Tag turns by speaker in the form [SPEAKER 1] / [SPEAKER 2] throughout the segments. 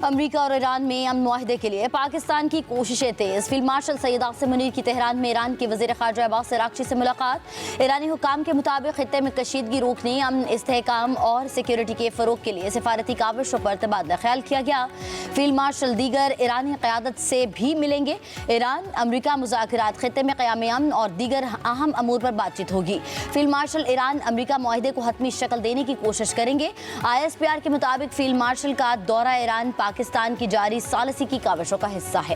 [SPEAKER 1] अमरीका और ईरान में अमन मुआहदे के लिए पाकिस्तान की कोशिशें तेज। फील्ड मार्शल सैयद आसिम मुनीर की तेहरान में ईरान के वज़ीर ख़ारजा अब्बास अराग़ची से मुलाकात। ईरानी हुकाम के मुताबिक खित्ते में कशीदगी रोकने, अमन, इस्तेहकाम और सिक्योरिटी के फ़रोग़ के लिए सिफारती काविशों पर तबादला ख्याल किया गया। फील्ड मार्शल दीगर ईरानी क़यादत से भी मिलेंगे। ईरान अमरीका मुज़ाकरात, खित्ते में क़याम अमन और दीगर अहम अमूर पर बातचीत होगी। फील्ड मार्शल ईरान अमरीका मुआहदे को हतमी शक्ल देने की कोशिश करेंगे। ISPR के मुताबिक फील्ड मार्शल का दौरा ईरान पाकिस्तान की जारी सालसी की काविशों का हिस्सा है।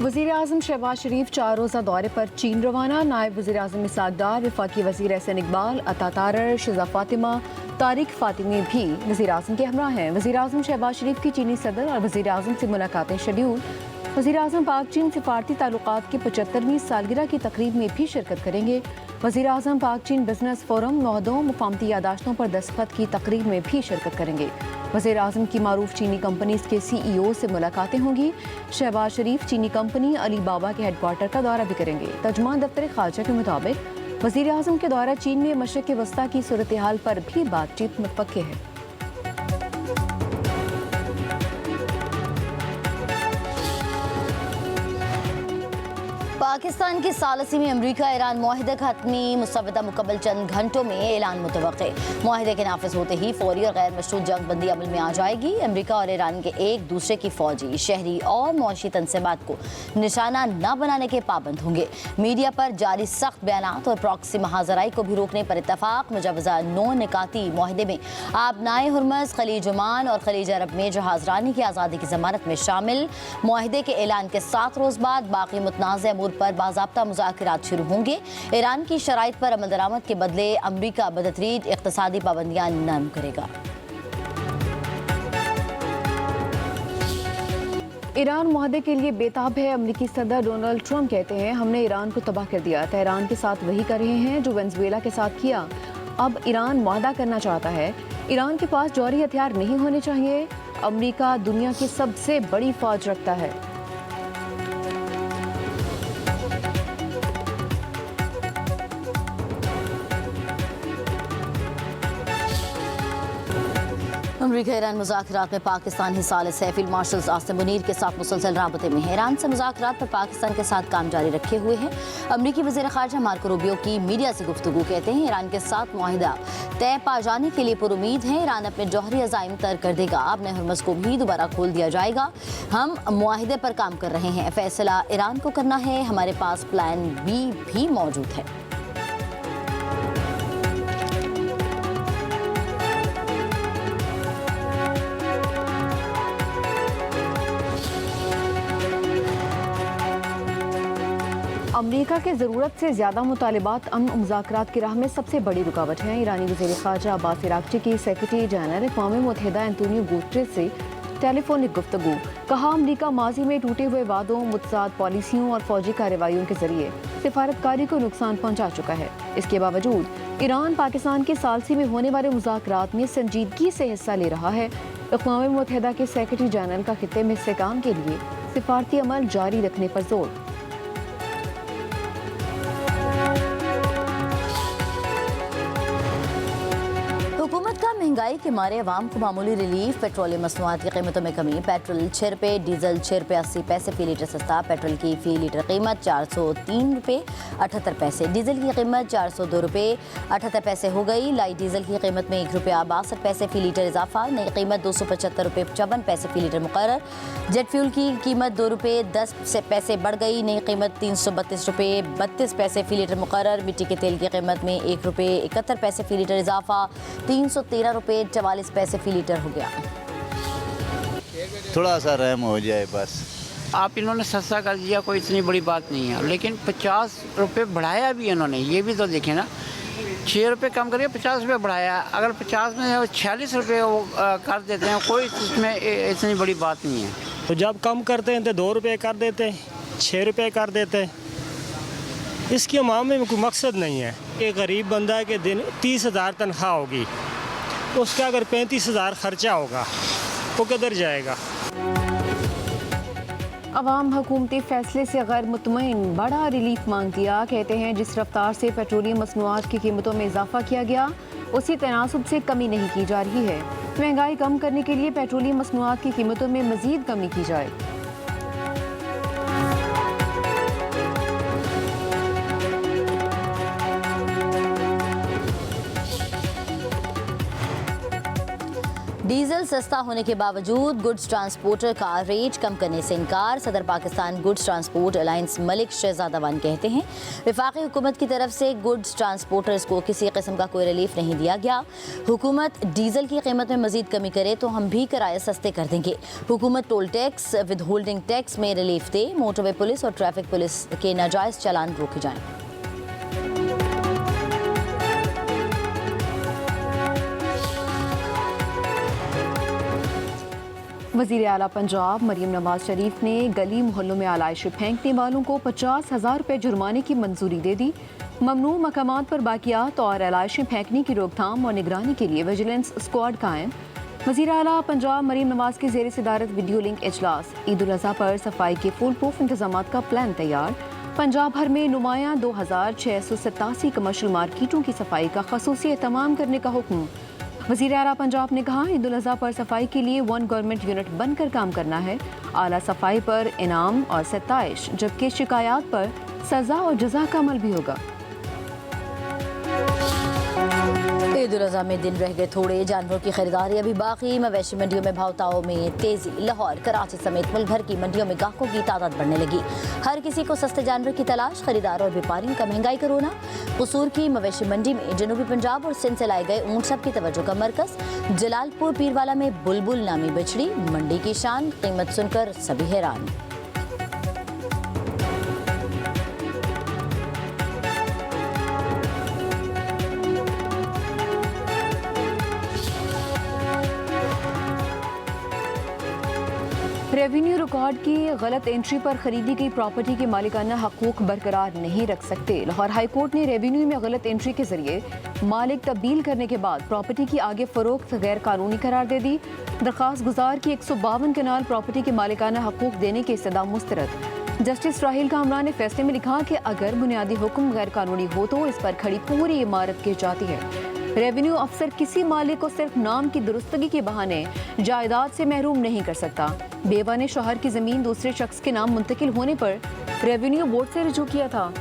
[SPEAKER 2] वज़ीर आज़म शहबाज शरीफ 4 रोज़ा दौरे पर चीन रवाना। नायब वज़ीर आज़म इसहाक़ डार, वफ़ाक़ी वज़ीर एहसन इक़बाल, अता तारर, शिज़ा फ़ातिमा, तारिक फ़ातिमी भी वज़ीर आज़म के हमरा हैं। वज़ीर आज़म शहबाज शरीफ की चीनी सदर और वज़ीर आज़म से मुलाकातें शेड्यूल। वज़ीर आज़म पाक चीन सिफारती ताल्लुकात की 75वीं सालगिरह की तकरीब में भी शिरकत करेंगे। वज़ीर आज़म पाक चीन बिजनेस फोरम, मुआहदों, मुफाहमती यादाश्तों पर दस्तखत की तकरीब में भी शिरकत करेंगे। वज़ीर आज़म की मारूफ चीनी कंपनीज़ के CEO से मुलाकातें होंगी। शहबाज शरीफ चीनी कंपनी अली बाबा के हेडक्वार्टर का दौरा भी करेंगे। तर्जुमान दफ्तर ख़ारजा के मुताबिक वज़ीर आज़म के दौरा चीन में मशरिक़ वस्ता की सूरत हाल पर भी बातचीत मुतवक्के है।
[SPEAKER 1] पाकिस्तान की सालसी में अमरीका ईरान मुआहदे का हतमी मुसव्वदा मुकम्मल चंद घंटों में ऐलान मुतवक्के। मुआहदे के नाफिज होते ही फौरी और गैर मशरूत जंग बंदी अमल में आ जाएगी। अमरीका और ईरान के एक दूसरे की फौजी, शहरी और मुआशी तनसीबात को निशाना न बनाने के पाबंद होंगे। मीडिया पर जारी सख्त बयानात और प्रॉक्सी महाजराई को भी रोकने पर इत्तफाक। मुजवजा 9 निकाती मुआहदे में आबनाए हुर्मज़, खलीज ओमान और खलीज अरब में जहाजरानी की आज़ादी की ज़मानत में शामिल। मुआहदे के ऐलान के 7 रोज़ बाद बाकी मुतनाज़ अमूर पर बाज़ाब्ता मुज़ाकरात शुरू होंगे। ईरान की शराइत पर अमल दरामद के बदले अमरीका बदतरीन इक़्तिसादी पाबंदियाँ नरम करेगा।
[SPEAKER 2] ईरान मुआहदे के लिए बेताब है। अमरीकी सदर डोनाल्ड ट्रंप कहते हैं, हमने ईरान को तबाह कर दिया। तेहरान के साथ वही कर रहे हैं जो वेनेज़ुएला के साथ किया। अब ईरान मुआहदा करना चाहता है। ईरान के पास जौहरी हथियार नहीं होने चाहिए। अमरीका दुनिया की सबसे बड़ी फौज रखता है।
[SPEAKER 1] अमरीका ईरान मुज़ाकरात में पाकिस्तान हिस्सा है। फील्ड मार्शल आसिम मुनीर के साथ मुसलसल राबते में है। ईरान से मुज़ाकरात पर पाकिस्तान के साथ काम जारी रखे हुए हैं। अमरीकी वज़ीर ख़ारजा मार्को रूबियो की मीडिया से गुफ्तगू कहते हैं, ईरान के साथ मुआहिदा तय पा जाने के लिए पुरुमीद है। ईरान अपने जौहरी अज़ाइम तर कर देगा। अपने हुर्मज़ को भी दोबारा खोल दिया जाएगा। हम मुआहिदे पर काम कर रहे हैं। फैसला ईरान को करना है। हमारे पास प्लान B भी मौजूद है।
[SPEAKER 2] अमरीका के ज़रूरत से ज़्यादा मुतालिबात अमन मुज़ाकरात की राह में सबसे बड़ी रुकावट हैं। ईरानी वज़ीर ख़ारजा अब्बास अराग़ची की सेक्रेटरी जनरल अक़वाम मुत्तहिदा एंटोनियो गुटेरेस से टेलीफोनिक गुफ्तगू। कहा, अमरीका माजी में टूटे हुए वादों, मुतज़ाद पॉलिसियों और फौजी कार्रवाइयों के जरिए सिफारतकारी को नुकसान पहुँचा चुका है। इसके बावजूद ईरान पाकिस्तान के सालसी में होने वाले मुज़ाकरात में संजीदगी से हिस्सा ले रहा है। अक़वाम मुत्तहिदा के सेक्रेटरी जनरल का खित्ते में इस्तेहकाम के लिए सिफारती अमल जारी रखने पर जोर।
[SPEAKER 1] हुकूमत का महंगाई के मारे अवाम को मामूली रिलीफ। पेट्रोलियम मसनूआत की कीमतों में कमी। पेट्रोल 6 रुपये, डीजल 6 रुपये 80 पैसे फ़ी लीटर सस्ता। पेट्रोल की फ़ी लीटर कीमत 403 रुपये 78 पैसे। डीजल की कीमत 402 रुपये 78 पैसे हो गई। लाइट डीजल की कीमत में 1 रुपया 62 पैसे फ़ी लीटर इजाफा। नई कीमत 275 रुपये 55 पैसे फ़ी लीटर मुकर्रर। जेट फ्यूल की कीमत 2 रुपये 10 पैसे बढ़ गई। नई कीमत 332 रुपये 32 पैसे फ़ी लीटर मुकर्रर। मिट्टी के तेल की कीमत में 1 रुपये 71 पैसे फ़ी लीटर इजाफा। 313 रुपये 44 पैसे फ़ी लीटर हो गया।
[SPEAKER 3] थोड़ा सा रहम हो जाए बस।
[SPEAKER 4] आप इन्होंने सस्ता कर दिया, कोई इतनी बड़ी बात नहीं है, लेकिन 50 रुपये बढ़ाया भी इन्होंने, ये भी तो देखें ना। 6 रुपये कम करके 50 रुपये बढ़ाया। अगर 50 में 46 रुपये वो कर देते हैं, कोई इसमें इतनी बड़ी बात नहीं है।
[SPEAKER 5] तो जब कम करते हैं तो 2 रुपये कर देते हैं, 6 रुपये कर देते हैं। इसकी अवाम में कोई मकसद नहीं है। एक गरीब बंदा है कि दिन 30,000 तनख्वाह होगी, उसका अगर 35,000 खर्चा होगा, वो किधर जाएगा।
[SPEAKER 2] अवाम हुकूमती फैसले से गैर मुतमईन, बड़ा रिलीफ मांग दिया। कहते हैं जिस रफ्तार से पेट्रोलियम मसनूआत की कीमतों में इजाफा किया गया उसी तनासब से कमी नहीं की जा रही है। महंगाई कम करने के लिए पेट्रोलियम मसनूआत की कीमतों में मजीद कमी की जाए।
[SPEAKER 1] डीजल सस्ता होने के बावजूद गुड्स ट्रांसपोर्टर का रेट कम करने से इनकार। सदर Pakistan goods transport alliance Malik Shahzada वन कहते हैं वफाकी हुकूमत की तरफ से गुड्स ट्रांसपोर्टर्स को किसी किस्म का कोई रिलीफ नहीं दिया गया। हुकूमत डीजल की कीमत में मजीद कमी करे तो हम भी किराए सस्ते कर देंगे। हुकूमत toll tax with holding tax में रिलीफ दे। मोटरवे पुलिस और ट्रैफिक पुलिस के नाजायज चालान रोके जाएं।
[SPEAKER 2] वज़ीर आला पंजाब मरीम नवाज शरीफ ने गली मोहल्लों में आलाइशें फेंकने वालों को 50,000 रुपये जुर्माने की मंजूरी दे दी। ममनू मकामात पर बाकियात और आलाइशें फेंकने की रोकथाम और निगरानी के लिए विजिलेंस स्क्वाड कायम। वज़ीर आला पंजाब मरीम नवाज की ज़ेर सदारत वीडियो लिंक इजलास। ईद उल अज़हा पर सफाई के फुल प्रूफ इंतजाम का प्लान तैयार। पंजाब भर में नुमाया 2687 कमर्शियल मार्केटों की सफाई का खसूसी एहतमाम करने का हुक्म। वज़ीर आला पंजाब ने कहा ईद उल अज़हा पर सफाई के लिए 1 गवर्नमेंट यूनिट बनकर काम करना है। आला सफाई पर इनाम और सताइश जबकि शिकायत पर सजा और जजा का अमल भी होगा।
[SPEAKER 1] ईद उल अज़हा में दिन रह गए थोड़े, जानवरों की खरीदारी अभी बाकी। मवेशी मंडियों में भावताओं में तेजी। लाहौर, कराची समेत मुल्क भर की मंडियों में ग्राहकों की तादाद बढ़ने लगी। हर किसी को सस्ते जानवर की तलाश। खरीदार और व्यापारियों का महंगाई का रोना। कसूर की मवेशी मंडी में जनूबी पंजाब और सिंध से लाए गए ऊँट सबकी तवज्जो का मरकज। जलालपुर पीरवाला में बुलबुल नामी बछड़ी, मंडी की शान, कीमत सुनकर सभी हैरान।
[SPEAKER 2] रेवेन्यू रिकॉर्ड की गलत एंट्री पर खरीदी गई प्रॉपर्टी के मालिकाना हकूक बरकरार नहीं रख सकते। लाहौर हाई कोर्ट ने रेवेन्यू में गलत एंट्री के जरिए मालिक तब्दील करने के बाद प्रॉपर्टी की आगे फरोख्त गैर कानूनी करार दे दी। दरख्वास्त गुजार की 152 कनाल प्रॉपर्टी के मालिकाना हकूक देने की इस्तदा मुस्तरद। जस्टिस राहिल कामरान ने फैसले में लिखा कि अगर बुनियादी हुक्म गैर कानूनी हो तो इस पर खड़ी पूरी इमारत गिर जाती है। रेवेन्यू अफसर किसी मालिक को सिर्फ नाम की दुरुस्तगी के बहाने जायदाद से महरूम नहीं कर सकता। बेवा ने शौहर की जमीन दूसरे शख्स के नाम मुंतकिल होने पर रेवेन्यू बोर्ड से रुजू किया था।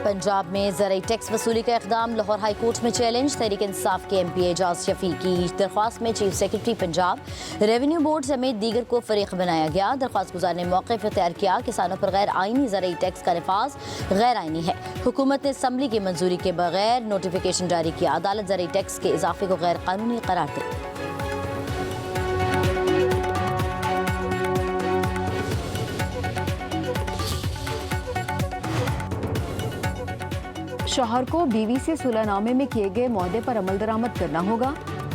[SPEAKER 1] पंजाब में ज़राई टैक्स वसूली का इक़दाम। लाहौर हाई कोर्ट में चैलेंज। तहरीक इंसाफ के MP एजाज शफी की दरख्वास्त में chief secretary Punjab, revenue board समेत दीगर को फरीक बनाया गया। दरख्वास्त गुजार ने मौक़िफ़ इख्तियार किया। किसानों पर गैर आइनी ज़राई टैक्स का नफाज गैर आइनी है। हुकूमत ने असम्बली की मंजूरी के बगैर नोटिफिकेशन जारी किया। अदालत ज़राई टैक्स के इजाफे को गैर कानूनी करार दी।
[SPEAKER 2] शौहर को बीवी से सुलहनामे में किए गए मुआहदे पर अमल दरामद करना होगा।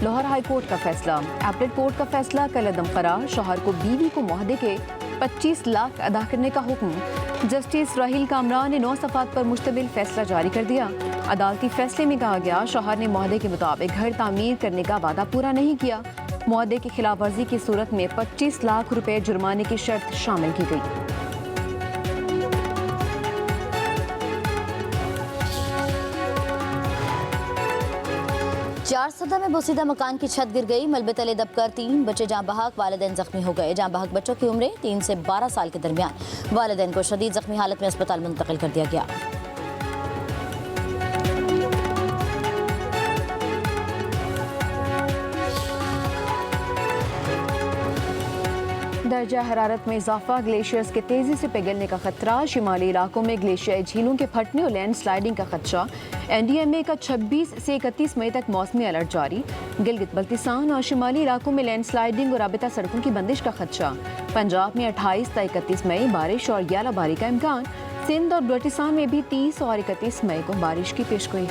[SPEAKER 2] लाहौर हाई कोर्ट का फैसला। अपील कोर्ट का फैसला कल अदम करार। शौहर को बीवी को मुआहदे के 25 लाख अदा करने का हुक्म। जस्टिस राहिल कामरान ने 9 सफ़ात पर मुश्तमिल फैसला जारी कर दिया। अदालती फैसले में कहा गया शौहर ने मुआहदे के मुताबिक घर तामीर करने का वादा पूरा नहीं किया। मुआहदे की खिलाफ वर्जी की सूरत में 25 लाख रुपए जुर्माने की शर्त शामिल की गई।
[SPEAKER 1] चारसदा में बोसीदा मकान की छत गिर गई। मलबे तले दबकर 3 बच्चे जाँ बहक, वालिदैन जख्मी हो गए। जाँ बहक बच्चों की उम्रें 3 से 12 साल के दरमियान। वालिदैन को शदीद जख्मी हालत में अस्पताल मुंतकिल कर दिया गया।
[SPEAKER 2] दर्जा हरारत में इजाफा। ग्लेशियर्स के तेजी से पिघलने का खतरा। शिमाली इलाकों में ग्लेशियाई झीलों के फटने और लैंड स्लाइडिंग का खदशा। NDMA का 26 से 31 मई तक मौसमी अलर्ट जारी। गिलगित बल्तिस्तान और शिमाली इलाकों में लैंड स्लाइडिंग और राबिता सड़कों की बंदिश का खदशा। पंजाब में 28 से 31 मई बारिश और यालाबारी का इम्कान। सिंध और बल्तिस्तान में भी 30 और 31 मई को बारिश की पेशगोई।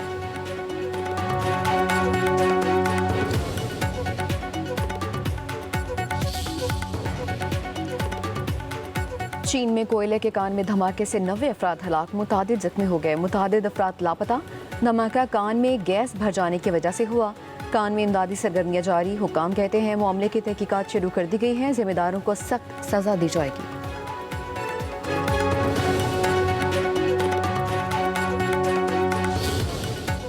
[SPEAKER 2] चीन में कोयले के कान में धमाके से 90 अफराद हलाक, मुतादिद जख्मी हो गए। मुतादिद अफराद लापता। धमाका कान में गैस भर जाने की वजह से हुआ। कान में इमदादी सरगर्मियाँ जारी। हुकाम कहते हैं मामले की तहकीकात शुरू कर दी गई है, जिम्मेदारों को सख्त सजा दी जाएगी।